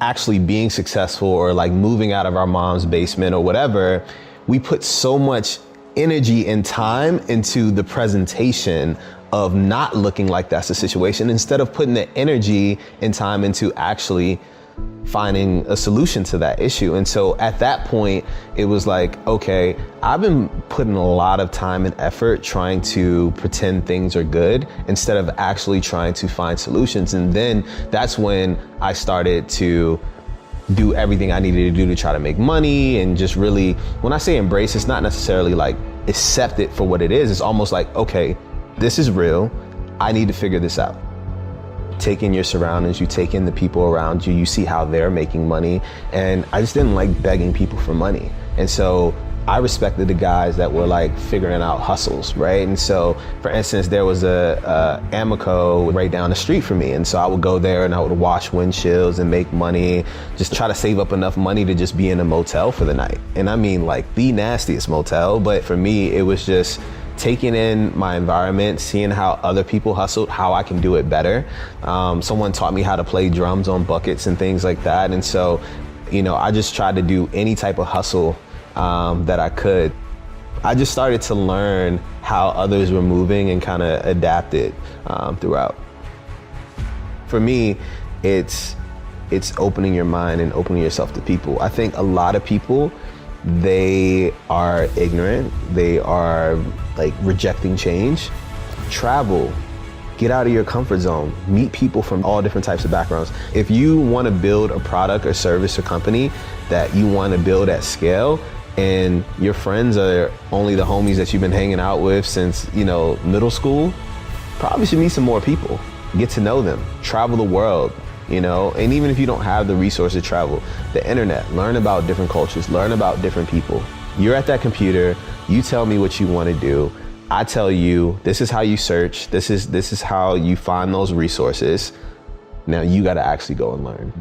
actually being successful or like moving out of our mom's basement or whatever, we put so much energy and time into the presentation of not looking like that's the situation, instead of putting the energy and time into actually finding a solution to that issue. And so at that point, it was like, okay, I've been putting a lot of time and effort trying to pretend things are good instead of actually trying to find solutions. And then that's when I started to do everything I needed to do to try to make money, and just really, when I say embrace, it's not necessarily like accept it for what it is. It's almost like, okay, this is real. I need to figure this out. Take in your surroundings, you take in the people around you, you see how they're making money. And I just didn't like begging people for money. And so I respected the guys that were like figuring out hustles, right? And so, for instance, there was a Amoco right down the street from me. And so I would go there and I would wash windshields and make money, just try to save up enough money to just be in a motel for the night. And I mean like the nastiest motel, but for me, it was just taking in my environment, seeing how other people hustled, how I can do it better. Someone taught me how to play drums on buckets and things like that. And so, you know, I just tried to do any type of hustle that I could. I just started to learn how others were moving and kind of adapt it throughout. For me, it's opening your mind and opening yourself to people. I think a lot of people, they are ignorant. They are like rejecting change. Travel, get out of your comfort zone, meet people from all different types of backgrounds. If you want to build a product or service or company that you want to build at scale, and your friends are only the homies that you've been hanging out with since, you know, middle school, probably should meet some more people, get to know them, travel the world, you know, and even if you don't have the resources to travel, the internet, learn about different cultures, learn about different people. You're at that computer, you tell me what you want to do, I tell you, this is how you search, this is how you find those resources. Now you got to actually go and learn.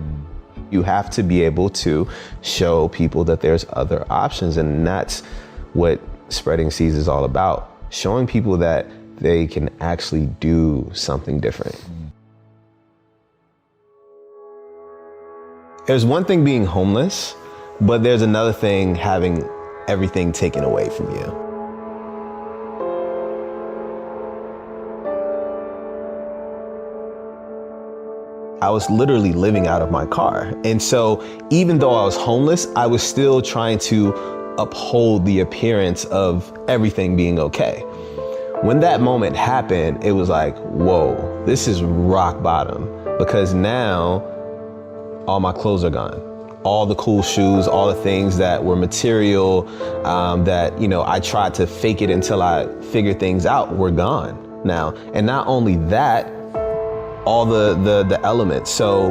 You have to be able to show people that there's other options, and that's what spreading seeds is all about. Showing people that they can actually do something different. There's one thing being homeless, but there's another thing having everything taken away from you. I was literally living out of my car. And so even though I was homeless, I was still trying to uphold the appearance of everything being okay. When that moment happened, it was like, whoa, this is rock bottom, because now all my clothes are gone. All the cool shoes, all the things that were material, that, you know, I tried to fake it until I figured things out, were gone now. And not only that, all the elements. So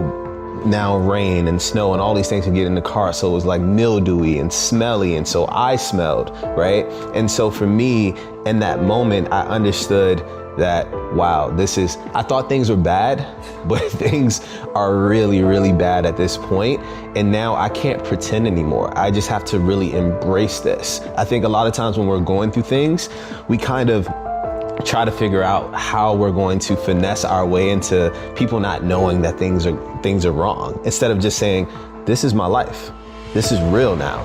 now rain and snow and all these things can get in the car. So it was like mildewy and smelly. And so I smelled, right? And so for me, in that moment, I understood that, wow, I thought things were bad, but things are really, really bad at this point. And now I can't pretend anymore. I just have to really embrace this. I think a lot of times when we're going through things, we kind of try to figure out how we're going to finesse our way into people not knowing that things are wrong, instead of just saying, this is my life. This is real now.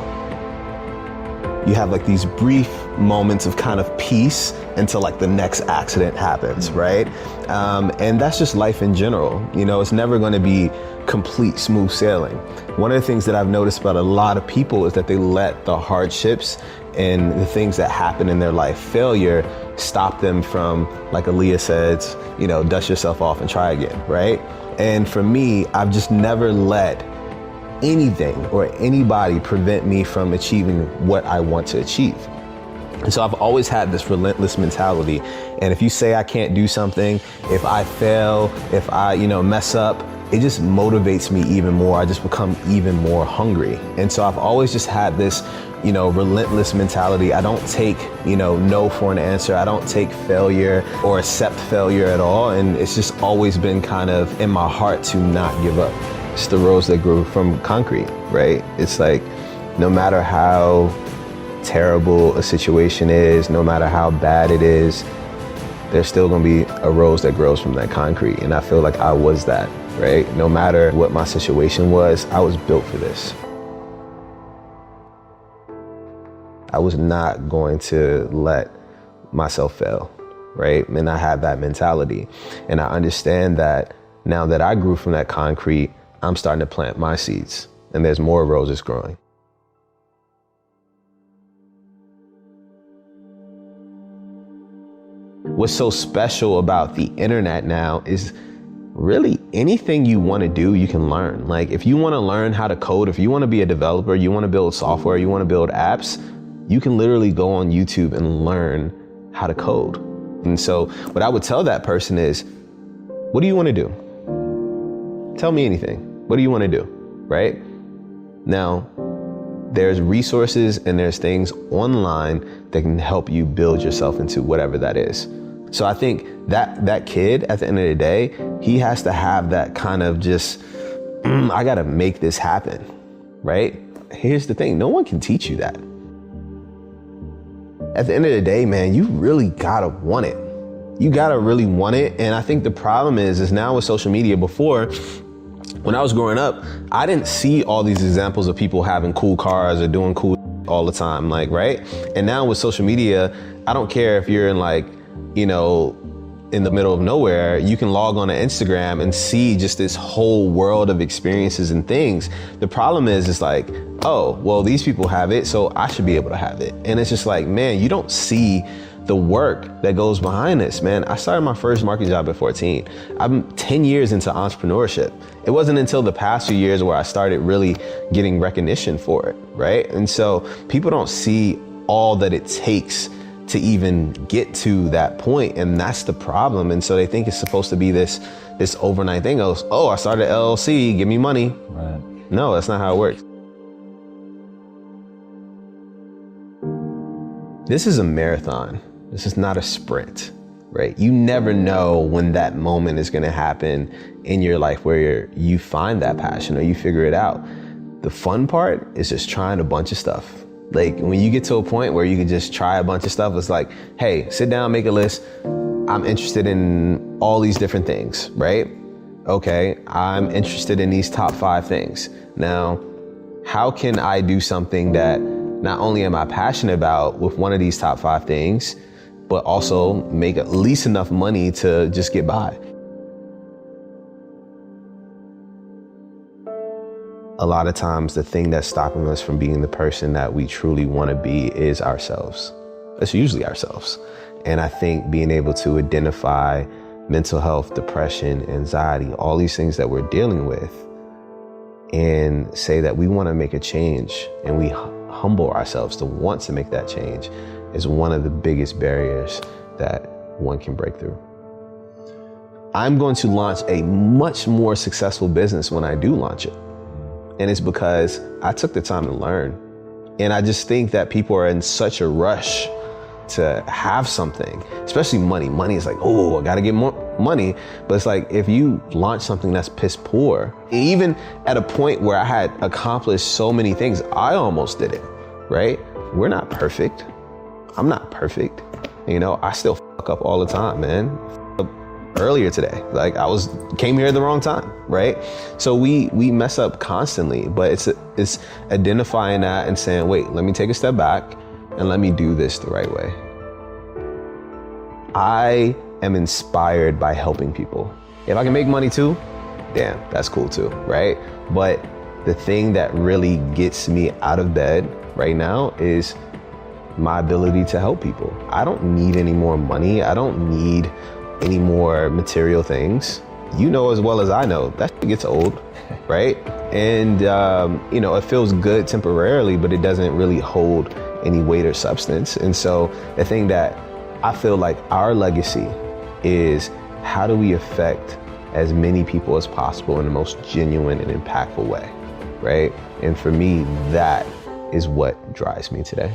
You have like these brief moments of kind of peace until like the next accident happens, right? And that's just life in general. You know, it's never going to be complete smooth sailing. One of the things that I've noticed about a lot of people is that they let the hardships and the things that happen in their life, failure, stop them from, like Aaliyah says, you know, dust yourself off and try again, right? And for me, I've just never let anything or anybody prevent me from achieving what I want to achieve. And so I've always had this relentless mentality. And if you say I can't do something, if I fail, if I, you know, mess up, it just motivates me even more. I just become even more hungry. And so I've always just had this, you know, relentless mentality. I don't take, you know, no for an answer. I don't take failure or accept failure at all. And it's just always been kind of in my heart to not give up. It's the rose that grew from concrete, right? It's like, no matter how terrible a situation is, no matter how bad it is, there's still gonna be a rose that grows from that concrete. And I feel like I was that. right? No matter what my situation was, I was built for this. I was not going to let myself fail, right? And I have that mentality. And I understand that now that I grew from that concrete, I'm starting to plant my seeds, and there's more roses growing. What's so special about the internet now is really anything you want to do, you can learn. Like if you want to learn how to code, if you want to be a developer, you want to build software, you want to build apps, you can literally go on YouTube and learn how to code. And so what I would tell that person is, what do you want to do? Tell me anything. What do you want to do? Right? Now, there's resources and there's things online that can help you build yourself into whatever that is. So I think that kid at the end of the day, he has to have that kind of just, I got to make this happen, right? Here's the thing. No one can teach you that. At the end of the day, man, you really got to want it. You got to really want it. And I think the problem is now with social media, before, when I was growing up, I didn't see all these examples of people having cool cars or doing cool all the time, like, right? And now with social media, I don't care if you're in like, you know, in the middle of nowhere, you can log on to Instagram and see just this whole world of experiences and things. The problem is, it's like, oh, well, these people have it, so I should be able to have it. And it's just like, man, you don't see the work that goes behind this, man. I started my first marketing job at 14. I'm 10 years into entrepreneurship. It wasn't until the past few years where I started really getting recognition for it, right? And so people don't see all that it takes to even get to that point, and that's the problem. And so they think it's supposed to be this overnight thing. Oh, I started an LLC, give me money. Right. No, that's not how it works. This is a marathon. This is not a sprint, right? You never know when that moment is gonna happen in your life where you find that passion or you figure it out. The fun part is just trying a bunch of stuff. Like when you get to a point where you can just try a bunch of stuff, it's like, hey, sit down, make a list. I'm interested in all these different things, right? Okay, I'm interested in these top 5 things. Now, how can I do something that not only am I passionate about with one of these top 5 things, but also make at least enough money to just get by? A lot of times the thing that's stopping us from being the person that we truly want to be is ourselves. It's usually ourselves. And I think being able to identify mental health, depression, anxiety, all these things that we're dealing with, and say that we want to make a change and we humble ourselves to want to make that change is one of the biggest barriers that one can break through. I'm going to launch a much more successful business when I do launch it. And it's because I took the time to learn. And I just think that people are in such a rush to have something, especially money. Money is like, oh, I gotta get more money. But it's like, if you launch something that's piss poor, even at a point where I had accomplished so many things, I almost did it, right? We're not perfect. I'm not perfect. You know, I still fuck up all the time, man. Earlier today, like came here at the wrong time, right? So we mess up constantly, but it's identifying that and saying, wait, let me take a step back and let me do this the right way. I am inspired by helping people. If I can make money too, damn, that's cool too, right? But the thing that really gets me out of bed right now is my ability to help people. I don't need any more money. I don't need any more material things. You know as well as I know, that shit gets old, right? And, you know, it feels good temporarily, but it doesn't really hold any weight or substance. And so the thing that I feel like our legacy is, how do we affect as many people as possible in the most genuine and impactful way, right? And for me, that is what drives me today.